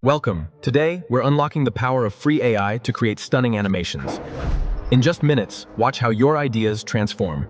Welcome. Today, we're unlocking the power of free AI to create stunning animations. In just minutes, watch how your ideas transform.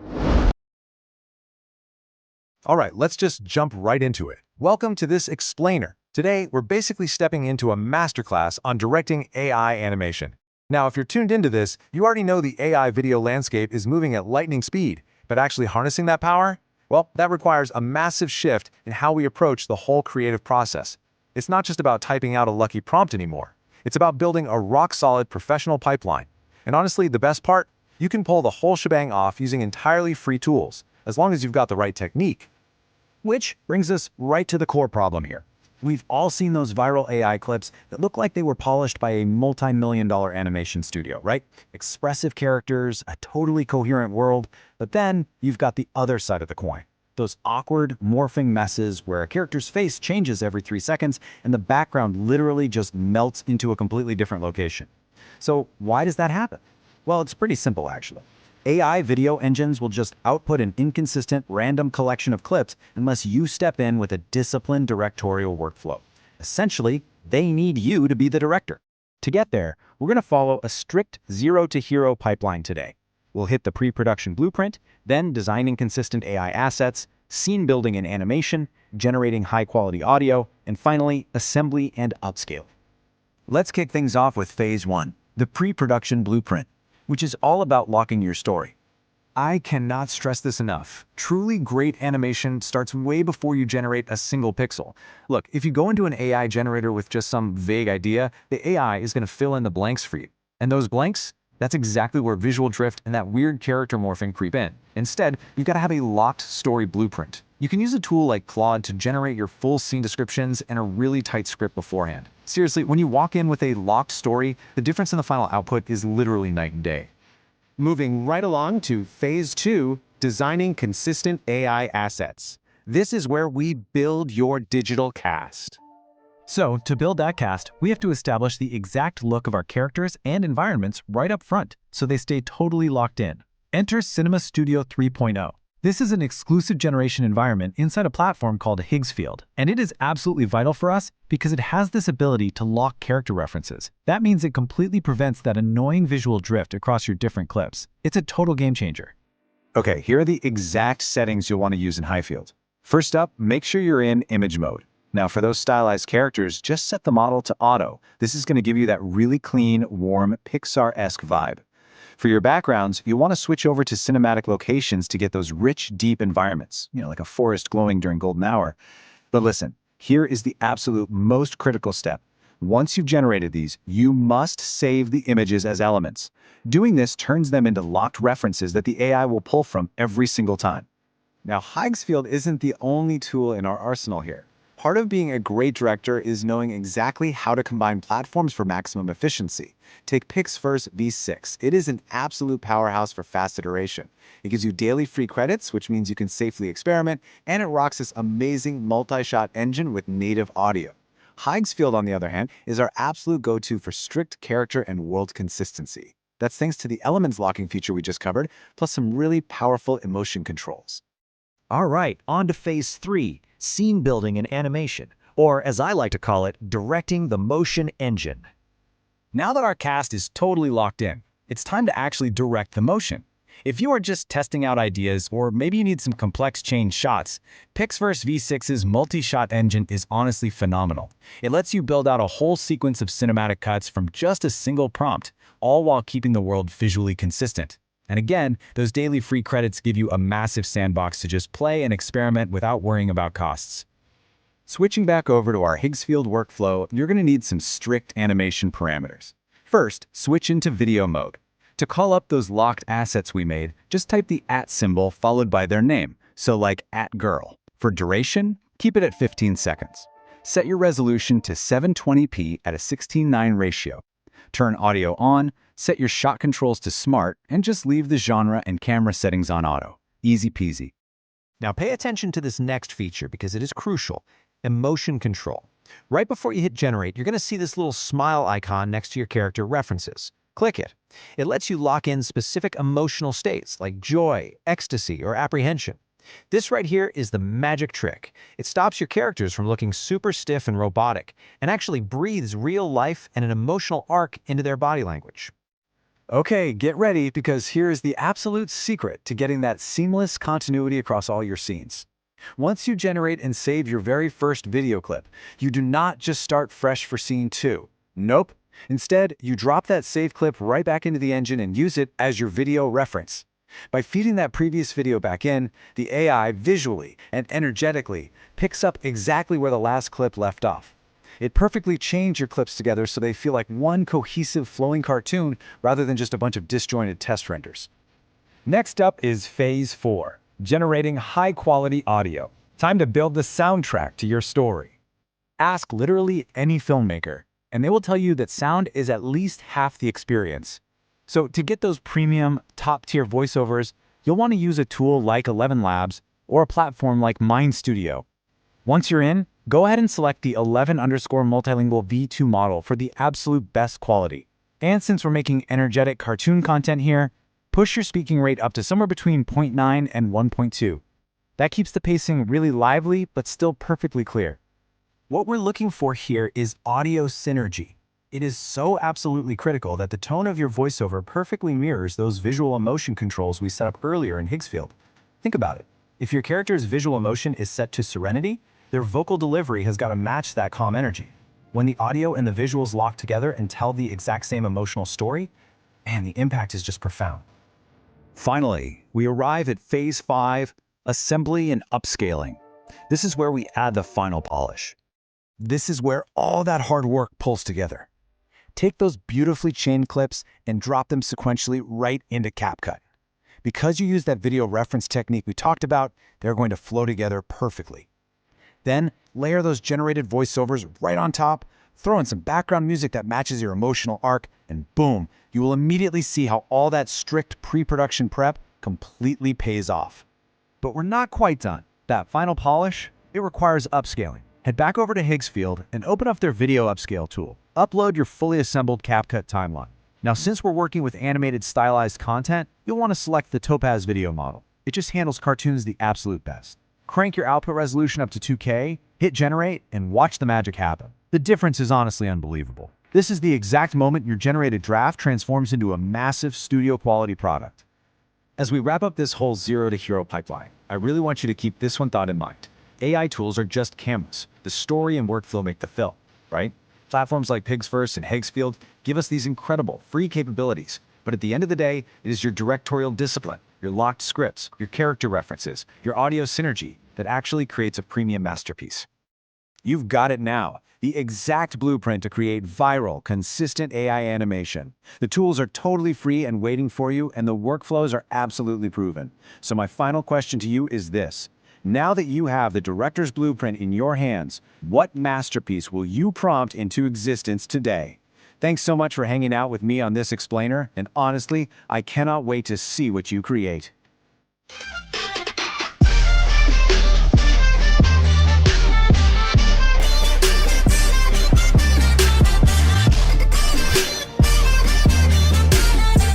All right, let's just jump right into it. Welcome to this explainer. Today, we're basically stepping into a masterclass on directing AI animation. Now, if you're tuned into this, you already know the AI video landscape is moving at lightning speed, but actually harnessing that power? Well, that requires a massive shift in how we approach the whole creative process. It's not just about typing out a lucky prompt anymore. It's about building a rock-solid professional pipeline. And honestly, the best part? You can pull the whole shebang off using entirely free tools, as long as you've got the right technique. Which brings us right to the core problem here. We've all seen those viral AI clips that look like they were polished by a multi-million-dollar animation studio, right? Expressive characters, a totally coherent world, but then you've got the other side of the coin. Those awkward, morphing messes where a character's face changes every 3 seconds and the background literally just melts into a completely different location. So why does that happen? Well, it's pretty simple actually. AI video engines will just output an inconsistent, random collection of clips unless you step in with a disciplined directorial workflow. Essentially, they need you to be the director. To get there, we're going to follow a strict zero-to-hero pipeline today. We'll hit the pre-production blueprint, then designing consistent AI assets, scene building and animation, generating high-quality audio, and finally, assembly and upscaling. Let's kick things off with Phase 1, the pre-production blueprint, which is all about locking your story. I cannot stress this enough. Truly great animation starts way before you generate a single pixel. Look, if you go into an AI generator with just some vague idea, the AI is going to fill in the blanks for you. And those blanks? That's exactly where visual drift and that weird character morphing creep in. Instead, you've got to have a locked story blueprint. You can use a tool like Claude to generate your full scene descriptions and a really tight script beforehand. Seriously, when you walk in with a locked story, the difference in the final output is literally night and day. Moving right along to Phase 2, designing consistent AI assets. This is where we build your digital cast. So, to build that cast, we have to establish the exact look of our characters and environments right up front, so they stay totally locked in. Enter Cinema Studio 3.0. This is an exclusive generation environment inside a platform called Higgsfield, and it is absolutely vital for us because it has this ability to lock character references. That means it completely prevents that annoying visual drift across your different clips. It's a total game changer. Okay, here are the exact settings you'll want to use in Highfield. First up, make sure you're in image mode. Now for those stylized characters, just set the model to auto. This is going to give you that really clean, warm, Pixar-esque vibe. For your backgrounds, you want to switch over to cinematic locations to get those rich, deep environments, like a forest glowing during golden hour. But listen, here is the absolute most critical step. Once you've generated these, you must save the images as elements. Doing this turns them into locked references that the AI will pull from every single time. Now, Higgsfield isn't the only tool in our arsenal here. Part of being a great director is knowing exactly how to combine platforms for maximum efficiency. Take Pixar's V6. It is an absolute powerhouse for fast iteration. It gives you daily free credits, which means you can safely experiment, and it rocks this amazing multi-shot engine with native audio. Higgsfield, on the other hand, is our absolute go-to for strict character and world consistency. That's thanks to the elements locking feature we just covered, plus some really powerful emotion controls. All right, on to Phase 3, scene building and animation, or as I like to call it, directing the motion engine. Now that our cast is totally locked in, it's time to actually direct the motion. If you are just testing out ideas, or maybe you need some complex chain shots, Pixar's V6's multi-shot engine is honestly phenomenal. It lets you build out a whole sequence of cinematic cuts from just a single prompt, all while keeping the world visually consistent. And again, those daily free credits give you a massive sandbox to just play and experiment without worrying about costs. Switching back over to our Higgsfield workflow, you're going to need some strict animation parameters. First, switch into video mode. To call up those locked assets we made, just type the @ symbol followed by their name, so like @girl. For duration, keep it at 15 seconds. Set your resolution to 720p at a 16:9 ratio. Turn audio on, set your shot controls to smart, and just leave the genre and camera settings on auto. Easy peasy. Now pay attention to this next feature because it is crucial, emotion control. Right before you hit generate, you're going to see this little smile icon next to your character references. Click it. It lets you lock in specific emotional states like joy, ecstasy, or apprehension. This right here is the magic trick. It stops your characters from looking super stiff and robotic, and actually breathes real life and an emotional arc into their body language. Okay, get ready because here is the absolute secret to getting that seamless continuity across all your scenes. Once you generate and save your very first video clip, you do not just start fresh for scene 2. Nope. Instead, you drop that saved clip right back into the engine and use it as your video reference. By feeding that previous video back in, the AI visually and energetically picks up exactly where the last clip left off. It perfectly chains your clips together so they feel like one cohesive flowing cartoon rather than just a bunch of disjointed test renders. Next up is Phase 4, generating high-quality audio. Time to build the soundtrack to your story. Ask literally any filmmaker, and they will tell you that sound is at least half the experience. So to get those premium, top-tier voiceovers, you'll want to use a tool like 11 Labs or a platform like Mind Studio. Once you're in, go ahead and select the 11_multilingual V2 model for the absolute best quality. And since we're making energetic cartoon content here, push your speaking rate up to somewhere between 0.9 and 1.2. That keeps the pacing really lively, but still perfectly clear. What we're looking for here is audio synergy. It is so absolutely critical that the tone of your voiceover perfectly mirrors those visual emotion controls we set up earlier in Higgsfield. Think about it. If your character's visual emotion is set to serenity, their vocal delivery has got to match that calm energy. When the audio and the visuals lock together and tell the exact same emotional story, man, the impact is just profound. Finally, we arrive at Phase 5, assembly and upscaling. This is where we add the final polish. This is where all that hard work pulls together. Take those beautifully chained clips and drop them sequentially right into CapCut. Because you use that video reference technique we talked about, they're going to flow together perfectly. Then, layer those generated voiceovers right on top, throw in some background music that matches your emotional arc, and boom, you will immediately see how all that strict pre-production prep completely pays off. But we're not quite done. That final polish, it requires upscaling. Head back over to Higgsfield and open up their video upscale tool. Upload your fully assembled CapCut timeline. Now, since we're working with animated stylized content, you'll want to select the Topaz video model. It just handles cartoons the absolute best. Crank your output resolution up to 2K, hit generate, and watch the magic happen. The difference is honestly unbelievable. This is the exact moment your generated draft transforms into a massive studio quality product. As we wrap up this whole zero to hero pipeline, I really want you to keep this one thought in mind. AI tools are just cameras. The story and workflow make the film, right? Platforms like Pixverse and Higgsfield give us these incredible free capabilities. But at the end of the day, it is your directorial discipline, your locked scripts, your character references, your audio synergy that actually creates a premium masterpiece. You've got it now. The exact blueprint to create viral, consistent AI animation. The tools are totally free and waiting for you, and the workflows are absolutely proven. So my final question to you is this. Now that you have the director's blueprint in your hands, what masterpiece will you prompt into existence today? Thanks so much for hanging out with me on this explainer, and honestly, I cannot wait to see what you create.